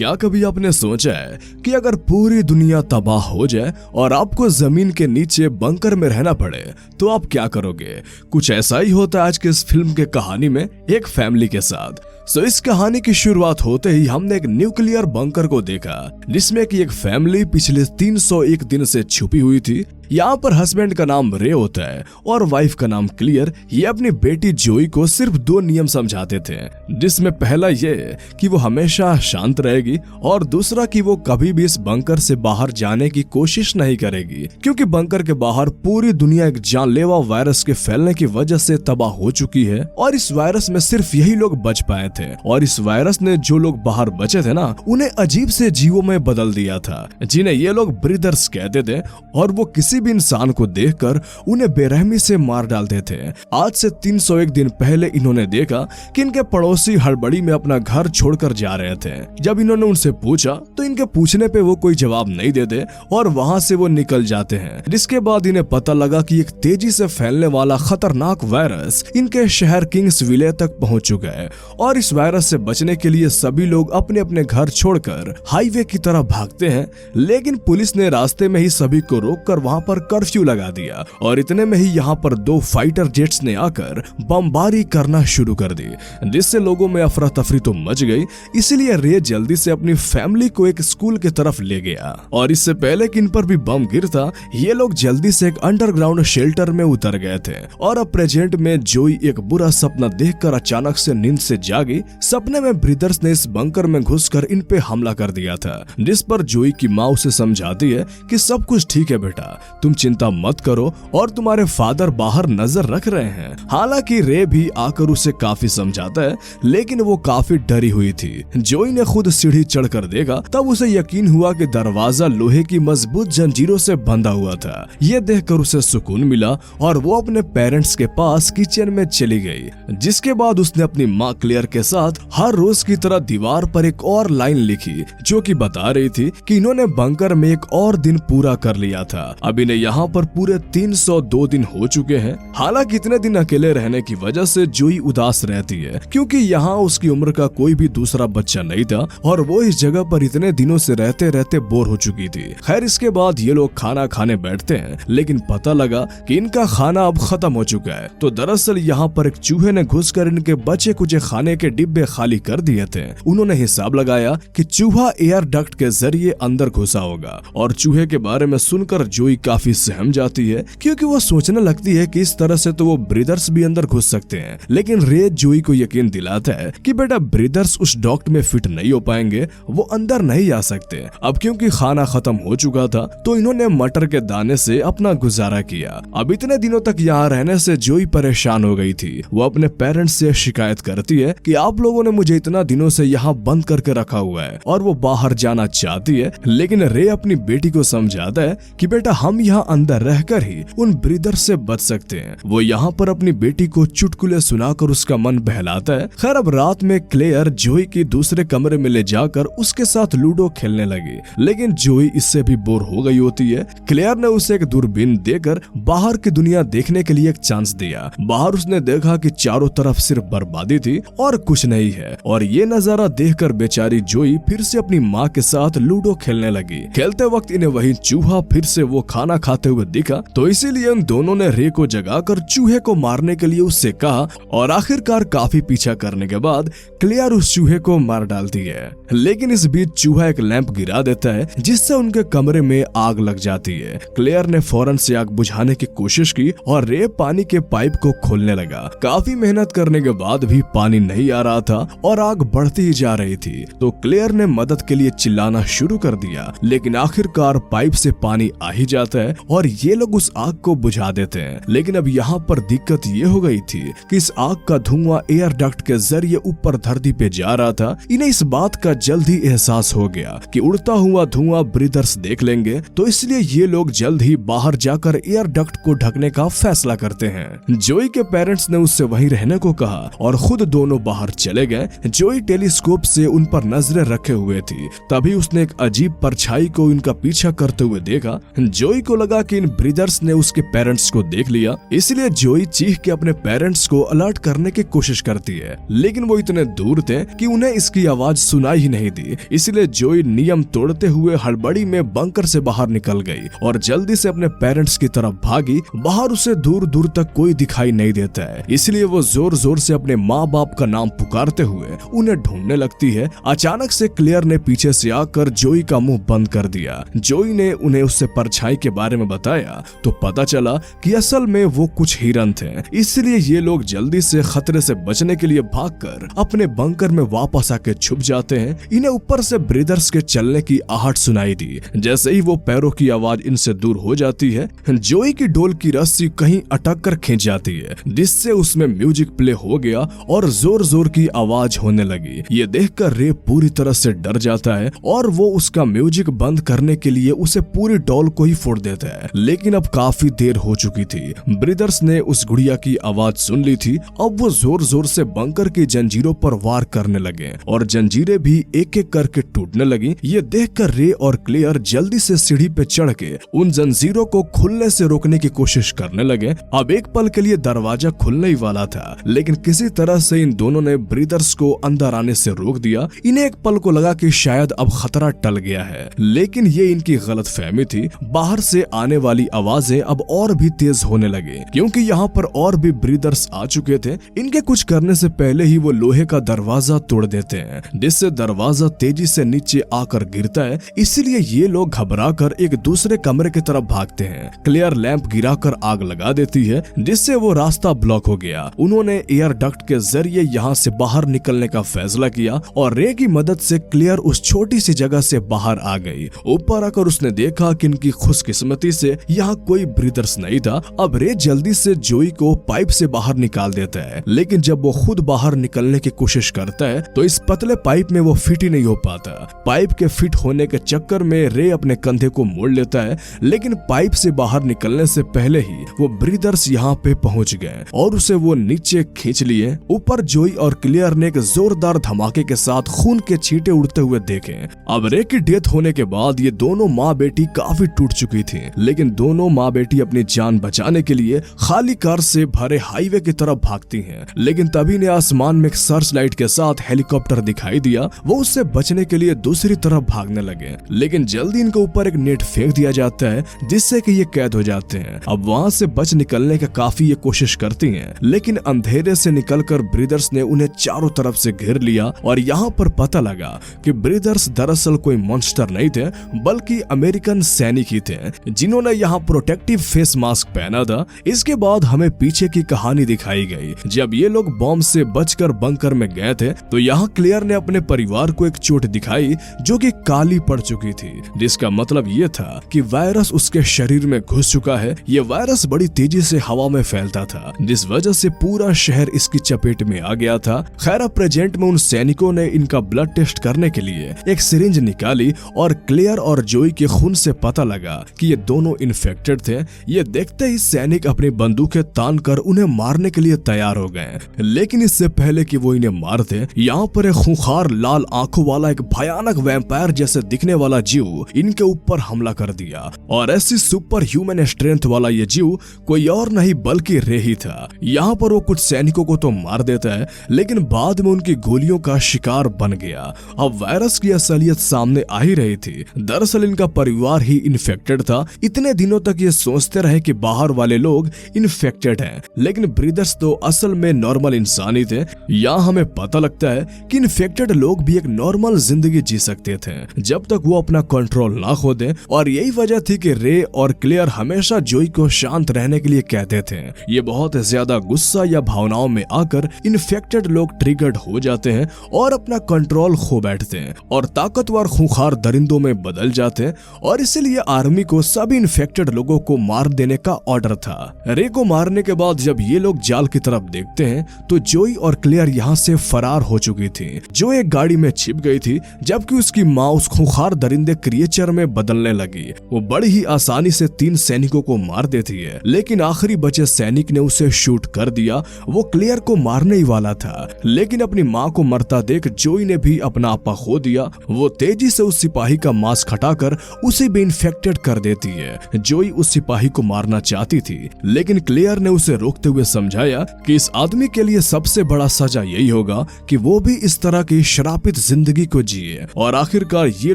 क्या कभी आपने सोचा है कि अगर पूरी दुनिया तबाह हो जाए और आपको जमीन के नीचे बंकर में रहना पड़े तो आप क्या करोगे? कुछ ऐसा ही होता है आज के इस फिल्म के कहानी में एक फैमिली के साथ। इस कहानी की शुरुआत होते ही हमने एक न्यूक्लियर बंकर को देखा जिसमें कि एक फैमिली पिछले 301 दिन से छुपी हुई थी। यहाँ पर हस्बैंड का नाम रे होता है और वाइफ का नाम क्लियर। ये अपनी बेटी जोई को सिर्फ 2 नियम समझाते थे, जिसमें पहला ये कि वो हमेशा शांत रहेगी और दूसरा कि वो कभी भी इस बंकर से बाहर जाने की कोशिश नहीं करेगी, क्योंकि बंकर के बाहर पूरी दुनिया एक जानलेवा वायरस के फैलने की वजह से तबाह हो चुकी है और इस वायरस में सिर्फ यही लोग बच पाए थे। और इस वायरस ने जो लोग बाहर बचे थे ना, उन्हें अजीब से जीवों में बदल दिया था, जिन्हें ये लोग ब्रीदर्स कहते थे और वो किसी भी इंसान को देखकर उन्हें बेरहमी से मार डालते थे। आज से 301 दिन पहले इन्होंने देखा कि इनके पड़ोसी हड़बड़ी में अपना घर छोड़कर जा रहे थे। जब इन्होंने उनसे पूछा तो इनके पूछने पे वो कोई जवाब नहीं देते और वहां से वो निकल जाते हैं। जिसके बाद इन्हें पता लगा कि एक तेजी से फैलने वाला खतरनाक वायरस इनके शहर किंग्सविले तक पहुंच चुका है और इस वायरस से बचने के लिए सभी लोग अपने अपने घर छोड़कर हाईवे की तरफ भागते हैं। लेकिन पुलिस ने रास्ते में ही सभी को रोककर वहां पर कर्फ्यू लगा दिया और इतने में ही यहाँ पर 2 फाइटर जेट्स ने आकर बमबारी करना शुरू कर दी, जिससे लोगों में अफरा तफरी तो मच गई। इसलिए रे जल्दी से अपनी फैमिली को एक स्कूल की तरफ ले गया और इससे पहले कि इन पर भी बम गिरता, ये लोग जल्दी से एक अंडरग्राउंड शेल्टर में उतर गए थे। और अब प्रेजेंट में जोई एक बुरा सपना देखकर अचानक से नींद से जागी। सपने में ब्रीदर्स ने इस बंकर में घुसकर इन पे हमला कर दिया था, जिस पर जोई की माँ उसे समझाती है कि सब कुछ ठीक है बेटा, तुम चिंता मत करो और तुम्हारे फादर बाहर नजर रख रहे हैं। हालांकि रे भी आकर उसे काफी समझाता है, लेकिन वो काफी डरी हुई थी। जोई ने खुद सीढ़ी चढ़कर देखा, तब उसे यकीन हुआ कि दरवाजा लोहे की मजबूत जंजीरों से बंधा हुआ था। ये देखकर उसे सुकून मिला और वो अपने पेरेंट्स के पास किचन में चली गई। जिसके बाद उसने अपनी माँ क्लियर के साथ हर रोज की तरह दीवार पर एक और लाइन लिखी, जो कि बता रही थी कि इन्होंने बंकर में एक और दिन पूरा कर लिया था। अब इन्हें यहाँ पर पूरे 302 दिन हो चुके हैं। हालांकि इतने दिन अकेले रहने की वजह से जोई उदास रहती है, क्योंकि यहाँ उसकी उम्र का कोई भी दूसरा बच्चा नहीं था और वो इस जगह पर इतने दिनों से रहते रहते बोर हो चुकी थी। खैर, इसके बाद ये लोग खाना खाने बैठते हैं, लेकिन पता लगा कि इनका खाना अब खत्म हो चुका है। तो दरअसल यहाँ पर एक चूहे ने घुसकर इनके बचे कुछ खाने के डिब्बे खाली कर दिए थे। उन्होंने हिसाब लगाया कि चूहा एयर डक्ट के जरिए अंदर घुसा होगा और चूहे के बारे में सुनकर जोई काफी सहम जाती है, क्योंकि वो सोचने लगती है कि इस तरह से तो वो ब्रीदर्स भी अंदर घुस सकते हैं। लेकिन रे जोई को यकीन दिलाता है कि बेटा, ब्रीदर्स उस डॉक्ट में फिट नहीं हो पाएंगे, वो अंदर नहीं आ सकते। अब क्योंकि खाना खत्म हो चुका था तो इन्होंने मटर के दाने से अपना गुजारा किया। अब इतने दिनों तक यहाँ रहने से जोई परेशान हो गई थी। वो अपने पेरेंट्स से शिकायत करती है कि आप लोगों ने मुझे इतना दिनों से यहाँ बंद करके रखा हुआ है और वो बाहर जाना चाहती है। लेकिन रे अपनी बेटी को समझाता है कि बेटा, हम यहाँ अंदर रहकर ही उन ब्रीदर्स से बच सकते हैं। वो यहाँ पर अपनी बेटी को चुटकुले सुनाकर उसका मन बहलाता है। खैर, अब रात में क्लेयर जोई की दूसरे कमरे में ले जाकर उसके साथ लूडो खेलने लगी, लेकिन जोई इससे भी बोर हो गई होती है। क्लेयर ने उसे एक दूरबीन देकर बाहर की दुनिया देखने के लिए एक चांस दिया। बाहर उसने देखा कि चारों तरफ सिर्फ बर्बादी थी और कुछ नहीं है, और ये नजारा देखकर बेचारी जोई फिर से अपनी माँ के साथ लूडो खेलने लगी। खेलते वक्त इन्हें वही चूहा फिर से वो खाना खाते हुए दिखा, तो इसीलिए उन दोनों ने रे को जगाकर चूहे को मारने के लिए उससे कहा और आखिरकार काफी पीछा करने के बाद क्लियर उस चूहे को मार डालती है। लेकिन इस बीच चूहा एक लैंप गिरा देता है, जिससे उनके कमरे में आग लग जाती है। क्लियर ने फौरन से आग बुझाने की कोशिश की और रे पानी के पाइप को खोलने लगा। काफी मेहनत करने के बाद भी पानी नहीं आ रहा था और आग बढ़ती ही जा रही थी। तो क्लियर ने मदद के लिए चिल्लाना शुरू कर दिया, लेकिन आखिरकार पाइप से पानी आ ही जाता है और ये लोग उस आग को बुझा देते हैं। लेकिन अब यहाँ पर दिक्कत ये हो गई थी कि इस आग का धुआं एयर डक्ट के जरिए ऊपर धरती पे जा रहा था। इन्हें इस बात का जल्द ही एहसास हो गया कि उड़ता हुआ धुआं ब्रीदर्स देख लेंगे, तो इसलिए ये लोग जल्द ही बाहर जाकर एयर डक्ट को ढकने का फैसला करते हैं। जोई के पेरेंट्स ने उससे वहीं रहने को कहा और खुद दोनों बाहर बाहर चले गए। जोई टेलीस्कोप से उन पर नजरें रखे हुए थी। तभी उसने एक अजीब परछाई को इनका पीछा करते हुए देखा। जोई को लगा कि इन ब्रीदर्स ने उसके पेरेंट्स को देख लिया, इसलिए जोई चीख के अपने पेरेंट्स को अलर्ट करने की कोशिश करती है, लेकिन वो इतने दूर थे कि उन्हें इसकी आवाज सुनाई ही नहीं दी। इसलिए जोई नियम तोड़ते हुए हड़बड़ी में बंकर से बाहर निकल गई और जल्दी से अपने पेरेंट्स की तरफ भागी। बाहर उसे दूर दूर तक कोई दिखाई नहीं देता है, इसलिए वो जोर जोर से अपने माँ बाप का नाम पुकारते हुए उन्हें ढूंढने लगती है। अचानक से क्लेयर ने पीछे से आकर जोई का मुंह बंद कर दिया। जोई ने उन्हें उससे परछाई के बारे में बताया तो पता चला कि असल में वो कुछ हिरन थे, इसलिए ये लोग जल्दी से खतरे से बचने के लिए भागकर अपने बंकर में वापस आके छुप जाते हैं। इन्हें ऊपर से ब्रीदर्स के चलने की आहट सुनाई दी। जैसे ही वो पैरों की आवाज इनसे दूर हो जाती है, जोई की डोल की रस्सी कहीं अटक कर खींच जाती है, जिससे उसमें म्यूजिक प्ले हो गया और जोर जोर की आवाज होने लगी। ये देखकर रे पूरी तरह से डर जाता है और वो उसका म्यूजिक बंद करने के लिए उसे पूरी डॉल को ही फोड़ देता है, लेकिन अब काफी देर हो चुकी थी। ब्रीदर्स ने उस गुड़िया की आवाज सुन ली थी। अब वो जोर जोर से बंकर की जंजीरों पर वार करने लगे और जंजीरें भी एक एक करके टूटने लगी। ये देखकर रे और क्लेयर जल्दी से सीढ़ी पे चढ़ के उन जंजीरों को खुलने से रोकने की कोशिश करने लगे। अब एक पल के लिए दरवाजा खुलने ही वाला था, लेकिन किसी तरह से इन दोनों ने ब्रीदर्स को अंदर आने से रोक दिया। इन्हें एक पल को लगा कि शायद अब खतरा टल गया है, लेकिन ये इनकी गलतफहमी थी। बाहर से आने वाली आवाजें अब और भी तेज होने लगे, क्योंकि यहाँ पर और भी ब्रीदर्स आ चुके थे। इनके कुछ करने से पहले ही वो लोहे का दरवाजा तोड़ देते हैं, जिससे दरवाजा तेजी से नीचे आकर गिरता है। इसलिए ये लोग घबराकर एक दूसरे कमरे की तरफ भागते हैं। क्लेयर लैंप गिराकर आग लगा देती है, जिससे वो रास्ता ब्लॉक हो गया। उन्होंने एयर डक्ट के जरिए यहाँ से बाहर निकलने का फैसला किया और रे की मदद से क्लेयर उस छोटी सी जगह से बाहर आ गई। ऊपर आकर उसने देखा कि इनकी खुशकिस्मती से यहाँ कोई ब्रीदर्स नहीं था। अब रे जल्दी से जोई को पाइप से बाहर निकाल देता है, लेकिन जब वो खुद बाहर निकलने की कोशिश करता है तो इस पतले पाइप में वो फिट ही नहीं हो पाता। पाइप के फिट होने के चक्कर में रे अपने कंधे को मोड़ लेता है, लेकिन पाइप से बाहर निकलने से पहले ही वो ब्रीदर्स यहाँ पे पहुंच गए और उसे वो नीचे खींच लिए। ऊपर जोई और क्लियर ने एक जोरदार धमाके के साथ खून के छींटे उड़ते हुए देखे। अब रे की डेथ होने के बाद ये दोनों माँ बेटी काफी टूट चुकी थी, लेकिन दोनों माँ बेटी अपनी जान बचाने के लिए खाली कार से भरे हाईवे की तरफ भागती हैं। लेकिन तभी ने आसमान में एक सर्च लाइट के साथ हेलीकॉप्टर दिखाई दिया। वो उससे बचने के लिए दूसरी तरफ भागने लगे, लेकिन जल्दी इनके ऊपर एक नेट फेंक दिया जाता है, जिससे कि ये कैद हो जाते हैं। अब वहाँ से बच निकलने का काफी ये कोशिश करती हैं, लेकिन अंधेरे से निकलकर ब्रीदर्स ने उन्हें चारों तरफ से घेर लिया। और यहाँ पर पता लगा कि ब्रीदर्स दरअसल कोई मॉन्स्टर नहीं थे, बल्कि अमेरिकन सैनिक ही थे, जिन्होंने यहाँ प्रोटेक्टिव फेस मास्क पहना था। इसके बाद हमें पीछे की कहानी दिखाई गई। जब ये लोग बॉम्ब से बचकर बंकर में गए थे तो यहाँ क्लेयर ने अपने परिवार को एक चोट दिखाई जो कि काली पड़ चुकी थी, जिसका मतलब ये था कि वायरस उसके शरीर में घुस चुका है। ये वायरस बड़ी तेजी से हवा में फैलता था, जिस वजह से पूरा शहर इसकी चपेट में आ गया था। खैर प्रेजेंट में उन सैनिकों ने इनका ब्लड टेस्ट करने के लिए एक सिरिंज निकाली और क्लेयर और जोई के खून से पता लगा कि ये दोनों इन्फेक्टेड थे। ये देखते ही सैनिक अपनी बंदूकें तान कर उन्हें मारने के लिए तैयार हो गए, लेकिन इससे पहले कि वो इन्हें मार दे, यहाँ पर एक खूंखार लाल आंखों वाला एक भयानक वैम्पायर जैसे दिखने वाला जीव इनके ऊपर हमला कर दिया। और ऐसी सुपर ह्यूमन स्ट्रेंथ वाला ये जीव कोई और नहीं बल्कि रे ही था। यहाँ पर वो कुछ सैनिकों को तो मार देता है, लेकिन बाद में उनकी गोलियों का शिकार बन गया। अब वायरस की असलियत सामने आ ही रही थी। दरअसल इनका परिवार ही इन्फेक्टेड था। इतने दिनों तक ये सोचते रहे कि बाहर वाले लोग इन्फेक्टेड हैं, लेकिन ब्रीदर्स तो असल में नॉर्मल इंसान ही थे। यहाँ हमें पता लगता है कि इन्फेक्टेड लोग भी एक नॉर्मल जिंदगी जी सकते थे जब तक वो अपना कंट्रोल ना खो दें। और यही वजह थी कि रे और क्लेयर हमेशा जोई को शांत रहने के लिए कहते थे। ये बहुत ज्यादा गुस्सा या भावनाओं में आकर इन्फेक्टेड लोग ट्रिगर्ड हो जाते हैं और अपना कंट्रोल खो बैठते हैं और ताकतवर खूंखार दरिंदों में बदल जाते हैं। और इसीलिए आर्मी को सभी इन्फेक्टेड लोगों को मार देने का ऑर्डर था। रे को मारने के बाद जब ये लोग जाल की तरफ देखते हैं तो जोई और क्लेयर यहाँ से फरार हो चुकी थी, जो एक गाड़ी में छिप गई थी, जबकि उसकी माँ उस खूंखार दरिंदे क्रिएचर में बदलने लगी। वो बड़ी ही आसानी से 3 सैनिकों को मार देती है, लेकिन आखिरी बचे सैनिक ने उसे शूट कर दिया। वो क्लेयर को मारने ही वाला था था, लेकिन अपनी माँ को मरता देख जोई ने भी अपना आपा खो दिया। वो तेजी से उस सिपाही का मास्क हटाकर उसे भी इन्फेक्टेड कर देती है। जोई उस सिपाही को मारना चाहती थी, लेकिन क्लेयर ने उसे रोकते हुए समझाया कि इस आदमी के लिए सबसे बड़ा सजा यही होगा कि वो भी इस तरह की श्रापित जिंदगी को जिए। और आखिरकार ये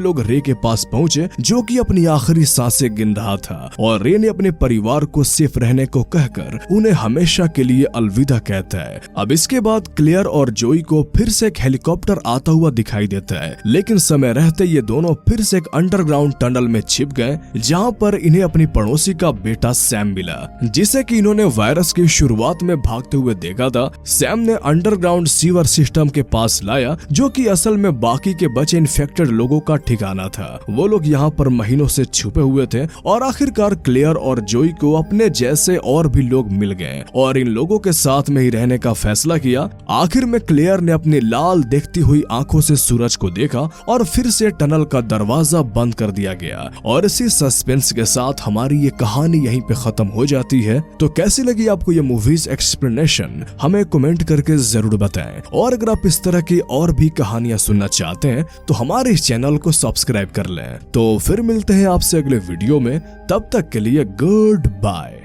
लोग रे के पास पहुंचे, जो कि अपनी आखिरी सांसें गिन रहा था, और रे ने अपने परिवार को सेफ रहने को कहकर उन्हें हमेशा के लिए अलविदा कहता है। अब इसके बाद क्लेयर और जोई को फिर से एक हेलीकॉप्टर आता हुआ दिखाई देता है, लेकिन समय रहते ये दोनों फिर से एक अंडरग्राउंड टनल में छिप गए, जहां पर इन्हें अपनी पड़ोसी का बेटा सैम मिला, जिसे कि इन्होंने वायरस की शुरुआत में भागते हुए देखा था। सैम ने अंडरग्राउंड सीवर सिस्टम के पास लाया, जो कि असल में बाकी के बचे इन्फेक्टेड लोगों का ठिकाना था। वो लोग यहाँ पर महीनों से छुपे हुए थे, और आखिरकार क्लेयर और जोई को अपने जैसे और भी लोग मिल गए और इन लोगों के साथ में ही रहने का फैसला किया। आखिर में क्लेयर ने अपनी लाल देखती हुई आंखों से सूरज को देखा और फिर से टनल का दरवाजा बंद कर दिया गया। और इसी सस्पेंस के साथ हमारी ये कहानी यहीं पे खत्म हो जाती है। तो कैसी लगी आपको ये मूवीज एक्सप्लेनेशन, हमें कमेंट करके जरूर बताएं। और अगर आप इस तरह की और भी कहानियां सुनना चाहते हैं तो हमारे इस चैनल को सब्सक्राइब कर लें। तो फिर मिलते हैं आपसे अगले वीडियो में, तब तक के लिए गुड बाय।